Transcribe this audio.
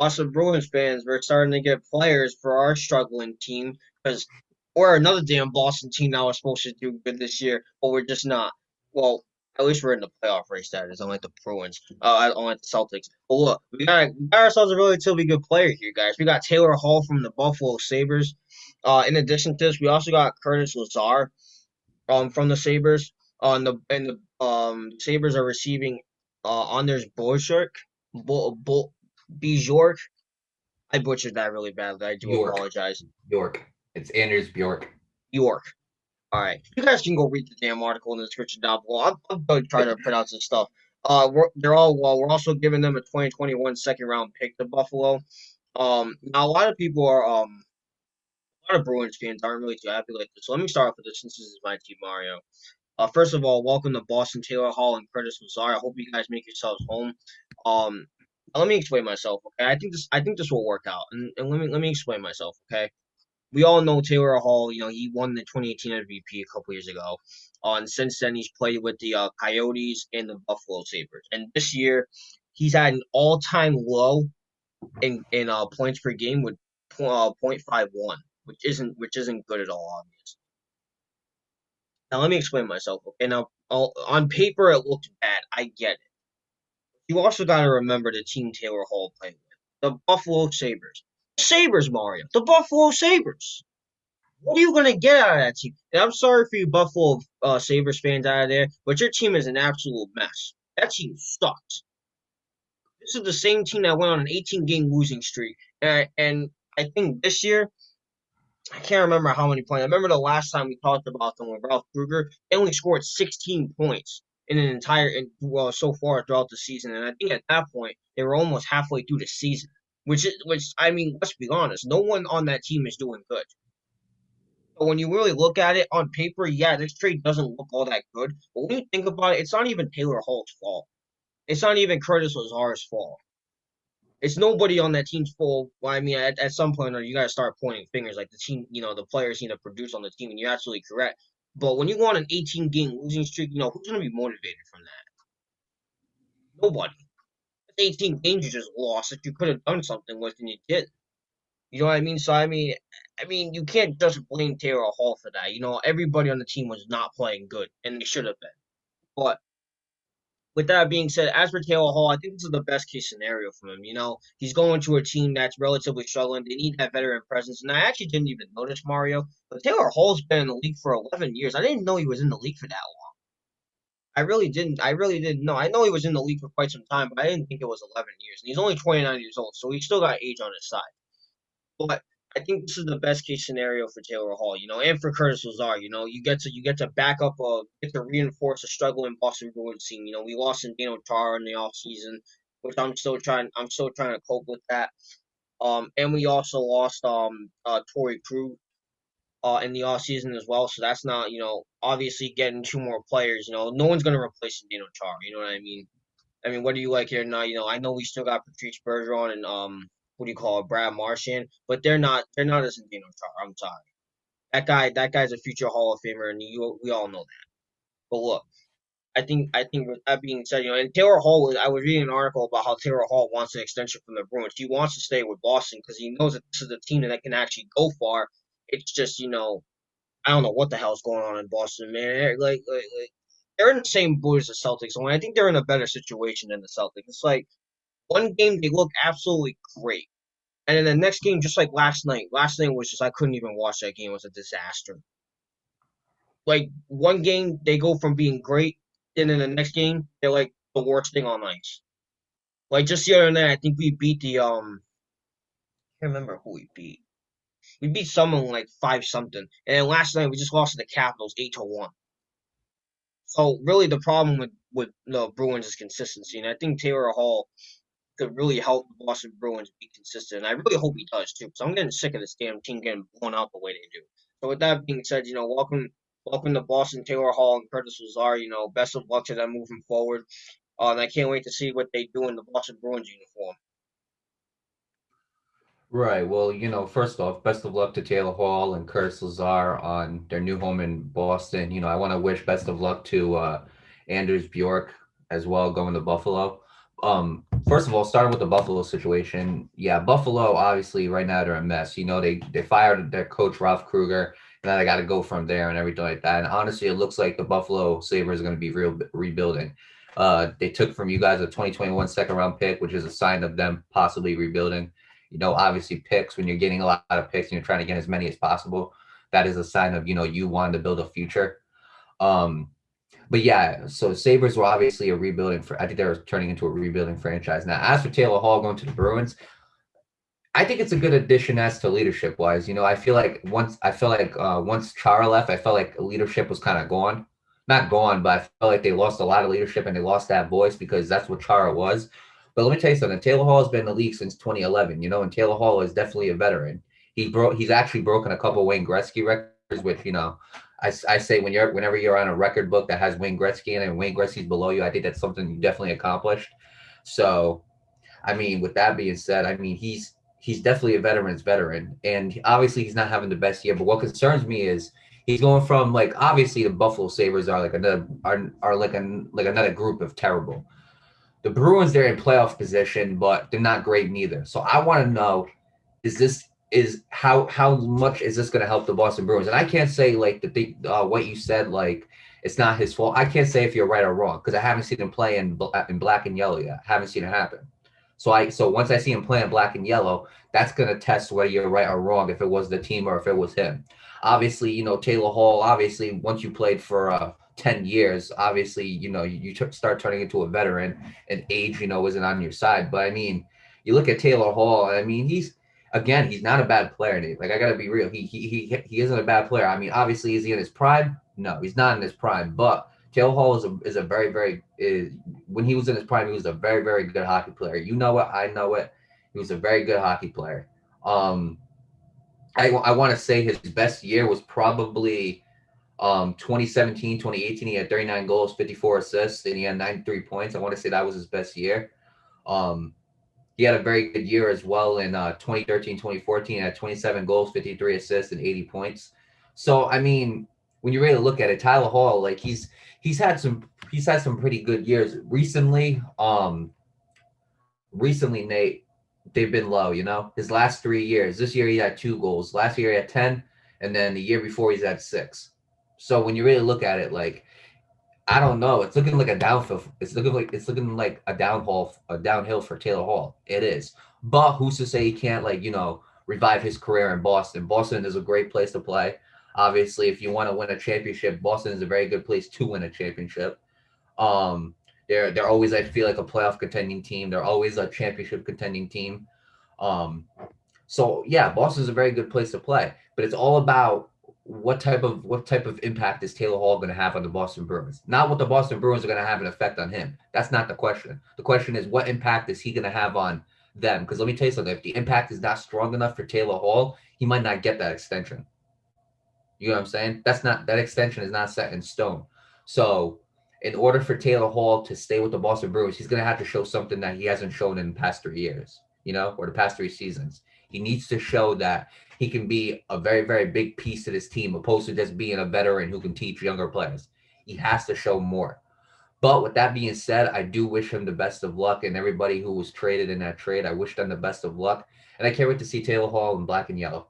Boston Bruins fans, we're starting to get players for our struggling team because we're another damn Boston team that was supposed to do good this year, but we're just not. Well, at least we're in the playoff race. That is, unlike the Bruins, unlike the Celtics. But look, we got ourselves a relatively good player here, guys. We got Taylor Hall from the Buffalo Sabres. In addition to this, we also got Curtis Lazar from the Sabres. The Sabres are receiving Anders Bjork. I butchered that really badly. I do York. apologize. York. It's Anders Bjork. York. All right, you guys can go read the damn article in the description down below. I'm going to try to pronounce this stuff. They're all well. We're also giving them a 2021 second round pick to Buffalo. Now a lot of people are a lot of Bruins fans aren't really too happy with this. So let me start off with this since this is my team, Mario. First of all, welcome to Boston, Taylor Hall, and Curtis Lazar. I hope you guys make yourselves home. Um, Let me explain myself, okay? I think this will work out, and let me explain myself, okay? We all know Taylor Hall. He won the 2018 MVP a couple years ago. And since then, he's played with the Coyotes and the Buffalo Sabres. And this year, he's had an all-time low in points per game with .51, which isn't good at all, obviously. Now let me explain myself. Okay, now on paper it looked bad. I get it. You also got to remember the team Taylor Hall played with, the Buffalo Sabres. Sabres, Mario, the Buffalo Sabres. What are you gonna get out of that team? And I'm sorry for you Buffalo Sabres fans out of there, but your team is an absolute mess. That team sucks. This is the same team that went on an 18 game losing streak, and I think this year I can't remember how many points. I remember the last time we talked about them with Ralph Kruger, they only scored 16 points in an well, so far throughout the season. And I think at that point they were almost halfway through the season. Which I mean, let's be honest, no one on that team is doing good. But when you really look at it on paper, yeah, this trade doesn't look all that good. But when you think about it, it's not even Taylor Hall's fault. It's not even Curtis Lazar's fault. It's nobody on that team's fault. Well, I mean, at some point, you got to start pointing fingers. Like the team, the players need to produce on the team, and you're absolutely correct. But when you go on an 18 game losing streak, who's going to be motivated from that? Nobody. It's 18 games you just lost that you could have done something with, and you didn't. You know what I mean? So I mean, you can't just blame Taylor Hall for that. Everybody on the team was not playing good, and they should have been. But with that being said, as for Taylor Hall, I think this is the best case scenario for him. He's going to a team that's relatively struggling. They need that veteran presence. And I actually didn't even notice Mario, but Taylor Hall's been in the league for 11 years. I didn't know he was in the league for that long. I really didn't. I really didn't know. I know he was in the league for quite some time, but I didn't think it was 11 years. And he's only 29 years old, so he's still got age on his side. But I think this is the best case scenario for Taylor Hall, and for Curtis Lazar. You get to back up get to reinforce a struggling Boston Bruins team. We lost in Dino Chara in the offseason, which I'm still trying to cope with that. And we also lost Torrey Krug in the offseason as well. So that's not, obviously getting two more players, no one's gonna replace Dino Chara, you know what I mean? I mean, what do you like here now? I know we still got Patrice Bergeron and what do you call it, Brad Marchand, but they're not as Dino Chara. I'm sorry. That guy's a future Hall of Famer, and we all know that. But look, I think with that being said, and Taylor Hall, I was reading an article about how Taylor Hall wants an extension from the Bruins. He wants to stay with Boston because he knows that this is a team that can actually go far. It's just, I don't know what the hell's going on in Boston, man. Like they're in the same boat as the Celtics, and I think they're in a better situation than the Celtics. It's like one game they look absolutely great. And then the next game, just like last night, was just I couldn't even watch that game. It was a disaster. Like one game they go from being great, and then the next game they're like the worst thing on ice. Like just the other night, I think we beat I can't remember who we beat. We beat someone like 5 something, and then last night we just lost to the Capitals 8-1. So really, the problem with the Bruins is consistency, and I think Taylor Hall could really help the Boston Bruins be consistent. And I really hope he does too, because I'm getting sick of this damn team getting blown out the way they do. So with that being said, welcome to Boston, Taylor Hall and Curtis Lazar. Best of luck to them moving forward. And I can't wait to see what they do in the Boston Bruins uniform. Right. Well, first off, best of luck to Taylor Hall and Curtis Lazar on their new home in Boston. I want to wish best of luck to Anders Bjork as well, going to Buffalo. First of all, starting with the Buffalo situation, yeah, Buffalo obviously right now they're a mess. They fired their coach Ralph Kruger, and then they got to go from there and everything like that. And honestly, it looks like the Buffalo Sabres are going to be real rebuilding. They took from you guys a 2021 second round pick, which is a sign of them possibly rebuilding. Obviously picks when you're getting a lot of picks and you're trying to get as many as possible, that is a sign of you wanting to build a future. Um, but yeah, so Sabres were obviously a rebuilding for I think they're turning into a rebuilding franchise. Now, as for Taylor Hall going to the Bruins, I think it's a good addition as to leadership wise. Once Chara left, I felt like leadership was kind of gone. Not gone, but I felt like they lost a lot of leadership and they lost that voice because that's what Chara was. But let me tell you something. Taylor Hall has been in the league since 2011, and Taylor Hall is definitely a veteran. He's actually broken a couple Wayne Gretzky records, which I say whenever you're on a record book that has Wayne Gretzky in it and Wayne Gretzky's below you, I think that's something you definitely accomplished. So I mean, with that being said, I mean he's definitely a veteran's veteran, and obviously he's not having the best year. But what concerns me is he's going from like obviously the Buffalo Sabres are like another group of terrible. The Bruins they're in playoff position, but they're not great neither. So I want to know is this is how much is this going to help the Boston Bruins? And I can't say like what you said like it's not his fault. I can't say if you're right or wrong because I haven't seen him play in black and yellow yet. I haven't seen it happen. So once I see him playing black and yellow, that's gonna test whether you're right or wrong if it was the team or if it was him. Obviously, Taylor Hall. Obviously, once you played for 10 years, obviously start turning into a veteran, and age isn't on your side. But I mean, you look at Taylor Hall. I mean, he's not a bad player. Like I gotta be real. He isn't a bad player. I mean, obviously, is he in his prime? No, he's not in his prime. But Taylor Hall is a very very when he was in his prime, he was a very very good hockey player. You know it, I know it. He was a very good hockey player. Um, I want to say his best year was probably 2017, 2018. He had 39 goals, 54 assists, and he had 93 points. I want to say that was his best year. Um, he had a very good year as well in 2013, 2014. Had 27 goals, 53 assists, and 80 points. So, I mean, when you really look at it, Tyler Hall, like he's had some pretty good years recently. Recently, Nate, they've been low. His last 3 years. This year he had 2 goals. Last year he had 10, and then the year before he's had 6. So when you really look at it, like I don't know. It's looking like a downhill. It's looking like a downhill for Taylor Hall. It is. But who's to say he can't revive his career in Boston? Boston is a great place to play. Obviously, if you want to win a championship, Boston is a very good place to win a championship. Um, they're always I feel like a playoff contending team. They're always a championship contending team. Um, so yeah, Boston's a very good place to play, but it's all about what type of impact is Taylor Hall going to have on the Boston Bruins? Not what the Boston Bruins are going to have an effect on him. That's not the question. The question is what impact is he going to have on them? Because let me tell you something. If the impact is not strong enough for Taylor Hall, he might not get that extension. You know what I'm saying? That extension is not set in stone. So, in order for Taylor Hall to stay with the Boston Bruins, he's going to have to show something that he hasn't shown in the past 3 years, or the past 3 seasons. He needs to show that he can be a very, very big piece to this team, opposed to just being a veteran who can teach younger players. He has to show more. But with that being said, I do wish him the best of luck, and everybody who was traded in that trade, I wish them the best of luck. And I can't wait to see Taylor Hall in black and yellow.